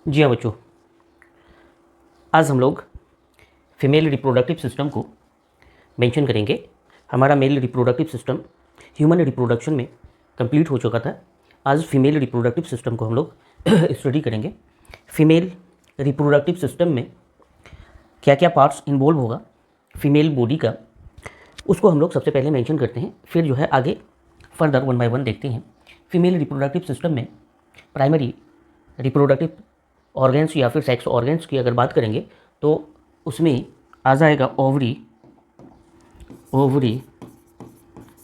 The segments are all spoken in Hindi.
जी हाँ बच्चों, आज हम लोग फीमेल रिप्रोडक्टिव सिस्टम को मेंशन करेंगे। हमारा male reproductive system human reproduction में कंप्लीट हो चुका था। आज फीमेल रिप्रोडक्टिव सिस्टम को हम लोग स्टडी करेंगे। फीमेल रिप्रोडक्टिव सिस्टम में क्या क्या पार्ट्स इन्वॉल्व होगा फीमेल बॉडी का, उसको हम लोग सबसे पहले मेंशन करते हैं, फिर जो है आगे फर्दर वन बाय वन देखते हैं। फीमेल रिप्रोडक्टिव सिस्टम में प्राइमरी रिप्रोडक्टिव ऑर्गेन्स या फिर सेक्स ऑर्गेन्स की अगर बात करेंगे तो उसमें आ जाएगा ओवरी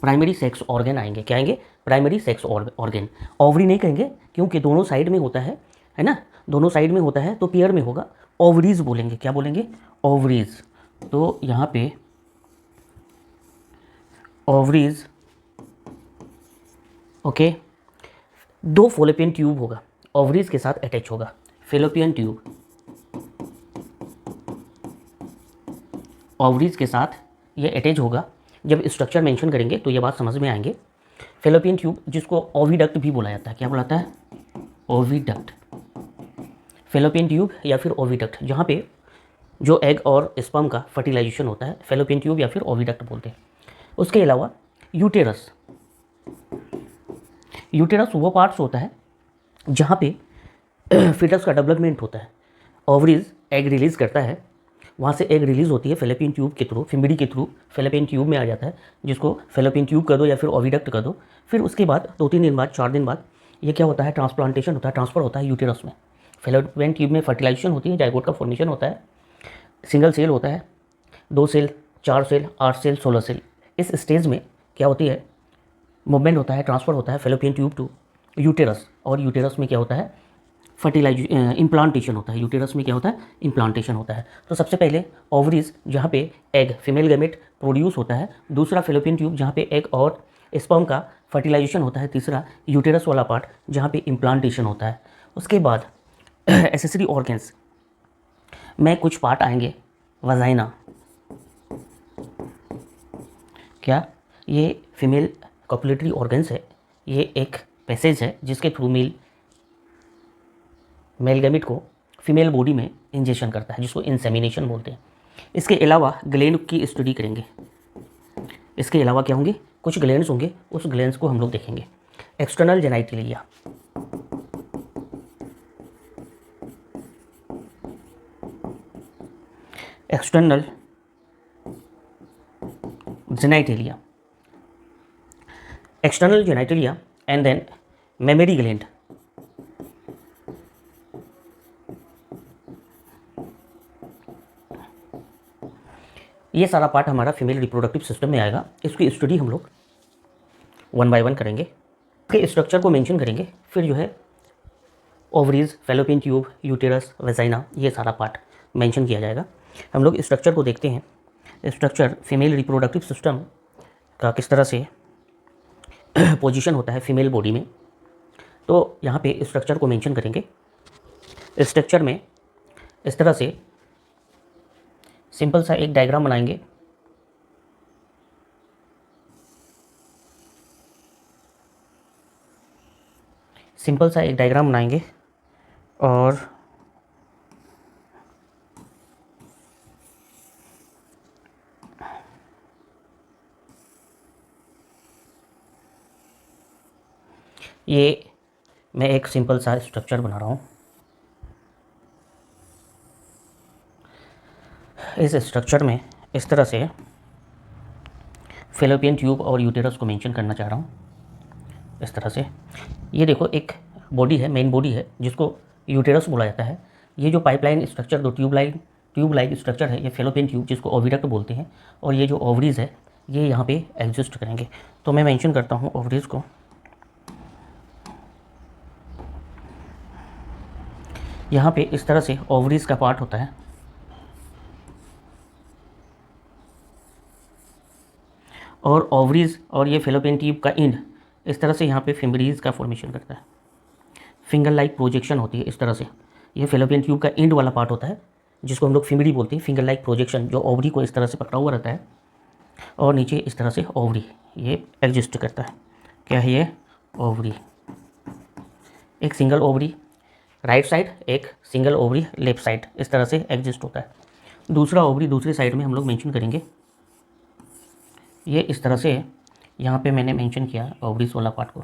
प्राइमरी सेक्स ऑर्गन आएंगे। क्या आएंगे? Primary sex organ. ओवरी नहीं कहेंगे क्योंकि दोनों साइड में होता है ना, दोनों साइड में होता है तो पेयर में होगा। ओवरीज बोलेंगे। क्या बोलेंगे? ओवरीज। तो यहाँ पे ओवरीज, ओके। दो फॉलोपियन ट्यूब होगा, ओवरीज के साथ अटैच होगा। फैलोपियन ट्यूब ओवरीज के साथ ये अटैच होगा। जब स्ट्रक्चर मेंशन करेंगे तो ये बात समझ में आएंगे। फैलोपियन ट्यूब जिसको ओविडक्ट भी बोला जाता है। क्या बोलाता है? ओविडक्ट। फैलोपियन ट्यूब या फिर ओविडक्ट, जहाँ पे जो एग और स्पर्म का फर्टिलाइजेशन होता है, फैलोपियन ट्यूब या फिर ओविडक्ट बोलते हैं। उसके अलावा यूटेरस। यूटेरस वो पार्ट्स होता है जहाँ पे फीटस का डेवलपमेंट होता है। ओवरीज एग रिलीज़ करता है, वहाँ से एग रिलीज़ होती है फैलोपियन ट्यूब के थ्रू, फिम्बडी के थ्रू फैलोपियन ट्यूब में आ जाता है, जिसको फैलोपियन ट्यूब कर दो या फिर ओविडक्ट कर दो। फिर उसके बाद 2-3 दिन बाद, 4 दिन बाद ये क्या होता है? ट्रांसप्लांटेशन होता है, ट्रांसफ़र होता है यूटेरस में। फैलोपियन ट्यूब में फर्टिलाइजेशन होती है, जाइगोट का फॉर्मेशन होता है, सिंगल सेल होता है, 2 सेल, 4 सेल, 8 सेल, 16 सेल। इस स्टेज में क्या होती है? मूवमेंट होता है, ट्रांसफ़र होता है फैलोपियन ट्यूब टू यूटेरस। और यूटेरस में क्या होता है? इम्प्लांटेशन होता है। यूटेरस में क्या होता है? इम्प्लांटेशन होता है। तो सबसे पहले ओवरीज जहाँ पे एग फीमेल गैमेट प्रोड्यूस होता है, दूसरा फैलोपियन ट्यूब जहाँ पे एग और स्पर्म का फर्टिलाइजेशन होता है, तीसरा यूटेरस वाला पार्ट जहाँ पे इम्प्लांटेशन होता है। उसके बाद एसेसरी ऑर्गन्स में कुछ पार्ट आएंगे। वजाइना, क्या ये फीमेल कॉपुलेटरी ऑर्गन्स है, ये एक पैसेज है जिसके थ्रू मेल गैमेट को फीमेल बॉडी में इंजेक्शन करता है, जिसको इंसेमिनेशन बोलते हैं। इसके अलावा ग्लैंड की स्टडी करेंगे। इसके अलावा क्या होंगे? कुछ ग्लैंड्स होंगे, उस ग्लैंड्स को हम लोग देखेंगे। External genitalia, external genitalia, external genitalia and then mammary gland. ये सारा पार्ट हमारा फीमेल रिप्रोडक्टिव सिस्टम में आएगा। इसकी स्टडी हम लोग वन बाय वन करेंगे, इसके स्ट्रक्चर को मेंशन करेंगे, फिर जो है ovaries, fallopian tube, uterus, vagina, ये सारा पार्ट मेंशन किया जाएगा। हम लोग स्ट्रक्चर को देखते हैं। स्ट्रक्चर फीमेल रिप्रोडक्टिव सिस्टम का किस तरह से पोजीशन होता है फीमेल बॉडी में, तो यहाँ पे स्ट्रक्चर को मेंशन करेंगे। स्ट्रक्चर में इस तरह से सिंपल सा एक डायग्राम बनाएंगे। सिंपल सा एक डायग्राम बनाएंगे और ये मैं एक सिंपल सा स्ट्रक्चर बना रहा हूँ। इस स्ट्रक्चर में इस तरह से फैलोपियन ट्यूब और यूटेरस को मेंशन करना चाह रहा हूँ। इस तरह से ये देखो, एक बॉडी है, मेन बॉडी है, जिसको यूटेरस बोला जाता है। ये जो पाइपलाइन स्ट्रक्चर, दो ट्यूब लाइक स्ट्रक्चर है, ये फैलोपियन ट्यूब जिसको ओविडक्ट बोलते हैं। और ये जो ओवरीज है ये यहाँ पे एग्जिस्ट करेंगे। तो मैं मेंशन करता हूँ ओवरीज को। यहाँ पे इस तरह से ओवरीज का पार्ट होता है, और ओवरीज और ये फैलोपियन ट्यूब का एंड इस तरह से यहाँ पे फिम्बरीज का फॉर्मेशन करता है। फिंगर लाइक प्रोजेक्शन होती है इस तरह से। ये फैलोपियन ट्यूब का एंड वाला पार्ट होता है, जिसको हम लोग फिम्बरी बोलते हैं। फिंगर लाइक प्रोजेक्शन जो ओवरी को इस तरह से पकड़ा हुआ रहता है, और नीचे इस तरह से ओवरी ये एग्जिस्ट करता है। क्या है ये? ओवरी। एक सिंगल ओवरी राइट साइड, एक सिंगल ओवरी लेफ्ट साइड, इस तरह से एग्जिस्ट होता है। दूसरा ओवरी दूसरी साइड में हम लोग मेंशन करेंगे, ये इस तरह से यहाँ पे मैंने मेंशन किया ओवरीज वाला पार्ट को,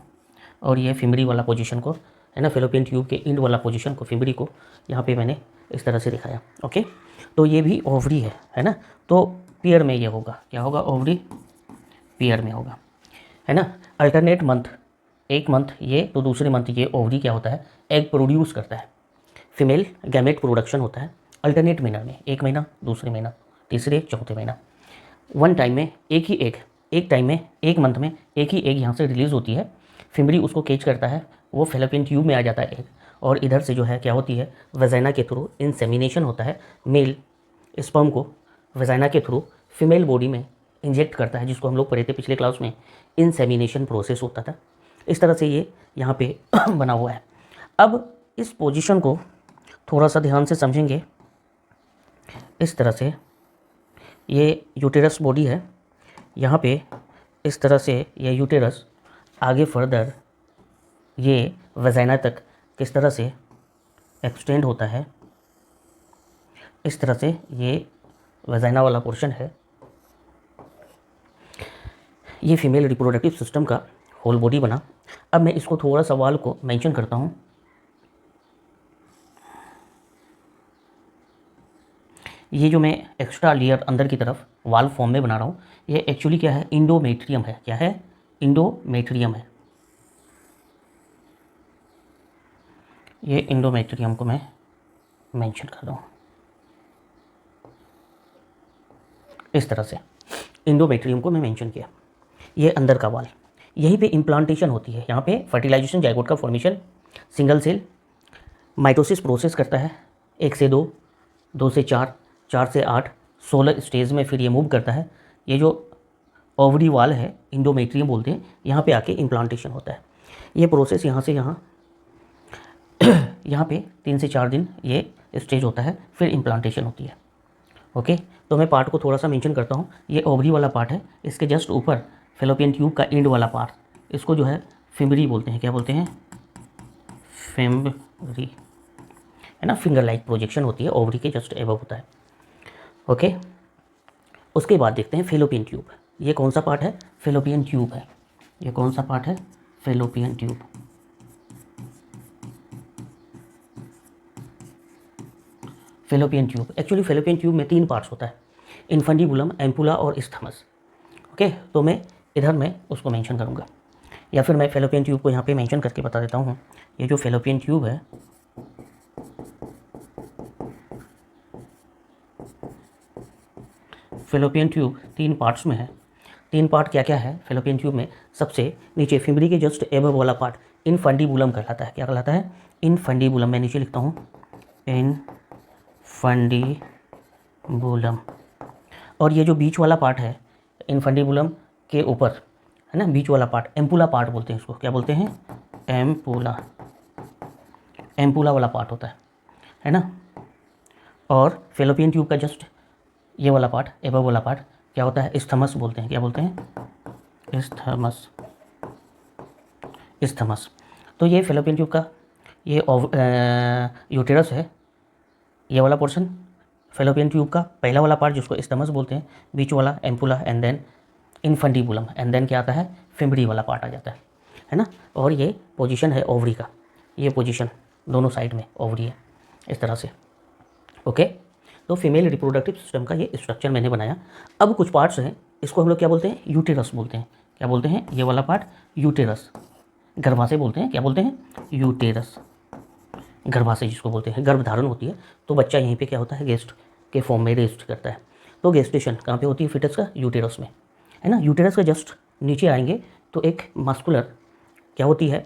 और ये फिमरी वाला पोजीशन को, है ना, फेलोपियन ट्यूब के इंड वाला पोजीशन को, फिमरी को यहाँ पे मैंने इस तरह से दिखाया। ओके, तो ये भी ओवरी है ना, तो पेयर में ये होगा, क्या होगा, ओवरी पेयर में होगा, है ना। अल्टरनेट मंथ, एक मंथ ये तो दूसरे मंथ ये ओवरी क्या होता है, एग प्रोड्यूस करता है। फीमेल गैमेट प्रोडक्शन होता है अल्टरनेट मैनर में, एक महीना दूसरे महीना तीसरे चौथे महीना। वन टाइम में एक ही एग, एक टाइम में एक मंथ में एक ही एग यहाँ से रिलीज़ होती है। फिमरी उसको कैच करता है, वो फेलोपियन ट्यूब में आ जाता है एग, और इधर से जो है क्या होती है, वजाइना के थ्रू इंसेमिनेशन होता है। मेल स्पर्म को वजाइना के थ्रू फीमेल बॉडी में इंजेक्ट करता है, जिसको हम लोग पढ़े थे पिछले क्लास में, इंसेमिनेशन प्रोसेस होता था। इस तरह से ये यहाँ पे बना हुआ है। अब इस पोजीशन को थोड़ा सा ध्यान से समझेंगे। इस तरह से ये यूटेरस बॉडी है, यहाँ पे इस तरह से ये यूटेरस आगे फर्दर ये वजाइना तक किस तरह से एक्सटेंड होता है। इस तरह से ये वजाइना वाला पोर्शन है, ये फीमेल रिप्रोडक्टिव सिस्टम का होल बॉडी बना। अब मैं इसको थोड़ा सा वाल को मेंशन करता हूँ। ये जो मैं एक्स्ट्रा लेयर अंदर की तरफ वाल फॉर्म में बना रहा हूँ, ये एक्चुअली क्या है, इंडोमेट्रियम है। क्या है, इंडोमेट्रियम है। ये इंडोमेट्रियम को मैं मेंशन कर रहा हूँ इस तरह से, इंडोमेट्रियम को मैं मेंशन किया। ये अंदर का वाल, यहीं पे इम्प्लांटेशन होती है। यहाँ पे फर्टिलाइजेशन, जाइगोट का formation, single cell mitosis process करता है, 1 से 2, 2 से 4, 4 से 8, 16 स्टेज में फिर ये मूव करता है। ये जो ओवरी वाल है, इंडोमेट्रियम बोलते हैं, यहाँ पे आके इम्प्लांटेशन होता है। ये प्रोसेस यहाँ से यहाँ यहाँ पे 3 से 4 दिन ये स्टेज होता है, फिर इम्प्लांटेशन होती है। ओके, तो मैं पार्ट को थोड़ा सा मेंशन करता हूँ। ये ओवरी वाला पार्ट है, इसके जस्ट ऊपर फेलोपियन ट्यूब का एंड वाला पार्ट, इसको जो है फिमरी बोलते हैं। क्या बोलते हैं, फिमरी, है ना। फिंगर लाइक प्रोजेक्शन होती है, ओवरी के जस्ट एबव होता है। ओके, उसके बाद देखते हैं फेलोपियन ट्यूब। ये कौन सा पार्ट है, फेलोपियन ट्यूब है। ये कौन सा पार्ट है, fallopian tube. Fallopian tube, actually fallopian tube में 3 पार्ट्स होता है, इनफंडिबुलम, एम्पुला और इस्थमस। ओके, तो मैं इधर मैं उसको मेंशन करूँगा, या फिर मैं फेलोपियन ट्यूब को यहाँ पे मेंशन करके बता देता हूँ। ये जो फेलोपियन ट्यूब है, फेलोपियन ट्यूब 3 पार्ट्स में है। 3 पार्ट क्या क्या है फेलोपियन ट्यूब में, सबसे नीचे फिमरी के जस्ट एबव वाला पार्ट इनफंडिबुलम कहलाता है। क्या कहलाता है, इनफंडिबुलम। मैं नीचे लिखता हूँ इनफंडिबुलम। और ये जो बीच वाला पार्ट है इनफंडिबुलम के ऊपर, है ना, बीच वाला पार्ट, एम्पुला पार्ट बोलते हैं इसको। क्या बोलते हैं, एम्पुला। एम्पुला वाला पार्ट होता है ना। और फेलोपियन ट्यूब का जस्ट ये वाला पार्ट, एबव वाला पार्ट क्या होता है, इस्थमस बोलते हैं। क्या बोलते हैं, इस्थमस। इस्थमस। तो ये फेलोपियन ट्यूब का ये यूटेरस है, ये वाला पोर्शन फेलोपियन ट्यूब का पहला वाला पार्ट जिसको इस्थमस बोलते हैं, बीच वाला ampulla, and then infundibulum, and then क्या आता है, फिमरी वाला पार्ट आ जाता है ना। और ये पोजीशन है ओवरी का, ये पोजीशन दोनों साइड में ओवरी है इस तरह से। ओके, तो फीमेल रिप्रोडक्टिव सिस्टम का ये स्ट्रक्चर मैंने बनाया। अब कुछ पार्ट्स हैं, इसको हम लोग क्या बोलते हैं, यूटेरस बोलते हैं। क्या बोलते हैं, ये वाला पार्ट यूटेरस, गर्भाशय बोलते हैं। क्या बोलते हैं, यूटेरस, गर्भाशय जिसको बोलते हैं, गर्भ धारण होती है तो बच्चा यहीं पे क्या होता है, गेस्ट के फॉर्म में रेस्ट करता है। तो गेस्टेशन कहाँ पे होती है फिटस का, यूटेरस में, है ना। यूटेरस का जस्ट नीचे आएंगे तो एक मास्कुलर क्या होती है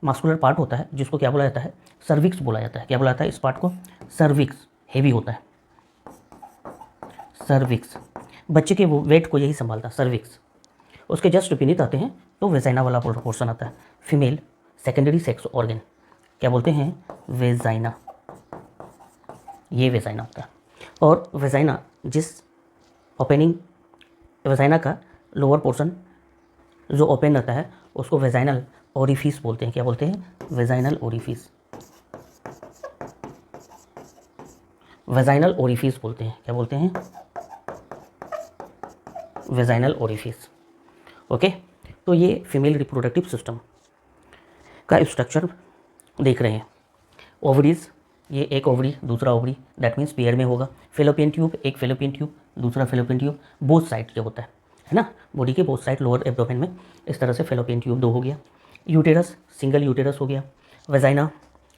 मास्कुलर पार्ट होता है, जिसको क्या बोला जाता है, सर्विक्स बोला जाता है। क्या बोला जाता है इस पार्ट को, सर्विक्स। हेवी होता है सर्विक्स, बच्चे के वो वेट को यही संभालता है सर्विक्स। उसके जस्ट बेनीथ आते हैं तो वेजाइना वाला पोर्शन आता है, फीमेल सेकेंडरी सेक्स ऑर्गन। क्या बोलते हैं, वेजाइना, ये वेजाइना होता है। और वेजाइना जिस ओपनिंग, वेजाइना का लोअर पोर्शन जो ओपन रहता है उसको वेजाइनल ओरिफिस बोलते हैं। क्या बोलते हैं, वेजाइनल ओरिफिस। वेजाइनल ओरिफिस बोलते हैं। क्या बोलते हैं? Vaginal orifice. ओके, तो ये फीमेल रिप्रोडक्टिव सिस्टम का स्ट्रक्चर देख रहे हैं। ओवरीज, ये एक ओवरी दूसरा ओवरी, दैट मीन्स पेयर में होगा। फेलोपियन ट्यूब, एक फेलोपियन ट्यूब दूसरा फेलोपियन ट्यूब, बोथ साइड के होता है ना, बॉडी के बोथ साइड लोअर एब्डोमेन में। इस तरह से फेलोपियन ट्यूब 2 हो गया। यूटेरस, सिंगल यूटेरस हो गया। वेजाइना,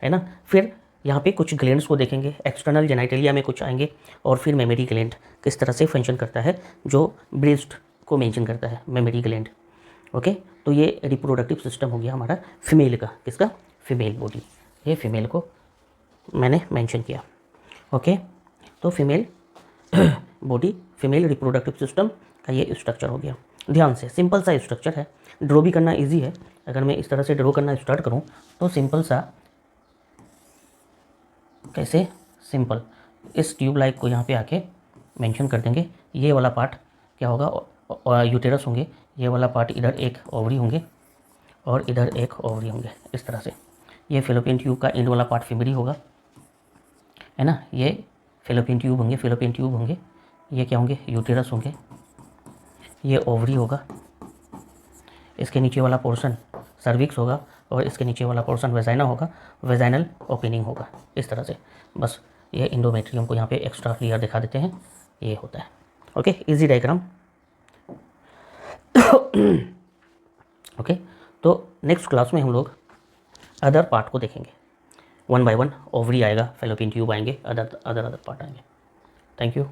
है ना। फिर यहाँ पे कुछ ग्लैंड्स को देखेंगे, एक्सटर्नल जेनाइटेलिया में कुछ आएंगे, और फिर मेमरी ग्लैंड किस तरह से फंक्शन करता है, जो ब्रेस्ट को मेंशन करता है, मेमरी ग्लैंड। ओके, तो ये रिप्रोडक्टिव सिस्टम हो गया हमारा फीमेल का। किसका? Female body. ये फीमेल को मैंने मेंशन किया। ओके, तो female body, female reproductive system का ये स्ट्रक्चर हो गया। ध्यान से, सिंपल सा स्ट्रक्चर है, ड्रॉ भी करना इजी है। अगर मैं इस तरह से ड्रॉ करना स्टार्ट करूँ तो सिंपल सा, कैसे? सिंपल, इस ट्यूब लाइक को यहाँ पे आके मेंशन कर देंगे। ये वाला पार्ट क्या होगा? यूटेरस होंगे। ये वाला पार्ट इधर एक ओवरी होंगे और इधर एक ओवरी होंगे, इस तरह से। ये फेलोपियन ट्यूब का एंड वाला पार्ट फीमेल होगा, है ना। ये फेलोपियन ट्यूब होंगे, फेलोपियन ट्यूब होंगे। ये क्या होंगे? यूटेरस होंगे। ये ओवरी होगा। इसके नीचे वाला पोर्शन सर्विक्स होगा और इसके नीचे वाला पोर्शन वेजाइना होगा, वेजाइनल ओपनिंग होगा, इस तरह से। बस ये इंडोमेट्रियम को यहाँ पे एक्स्ट्रा लेयर दिखा देते हैं, ये होता है। Okay, easy diagram. ओके, तो नेक्स्ट क्लास में हम लोग अदर पार्ट को देखेंगे, 1 बाय 1। ओवरी आएगा, फेलोपियन ट्यूब आएंगे, अदर पार्ट आएंगे। Thank you.